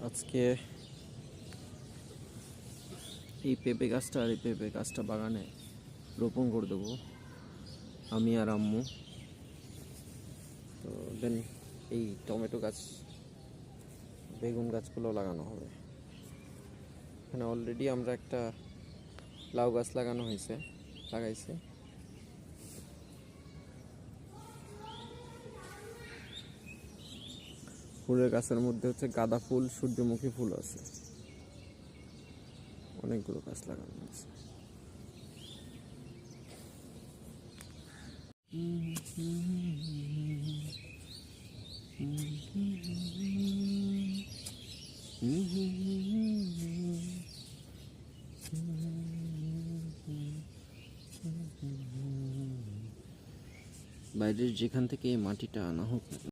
আজকে এই পেঁপে গাছটা আর এই পেঁপে গাছটা বাগানে রোপণ করে দেবো আমি আর আম্মু। তো দেন এই টমেটো গাছ, বেগুন গাছগুলো লাগানো হবে। এখানে অলরেডি আমরা একটা লাউ গাছ লাগাইছে। ফুলের গাছের মধ্যে হচ্ছে গাঁদা ফুল, সূর্যমুখী ফুল আছে, অনেকগুলো গাছ লাগানো আছে। বাইরের যেখান থেকে এই মাটিটা আনা হোক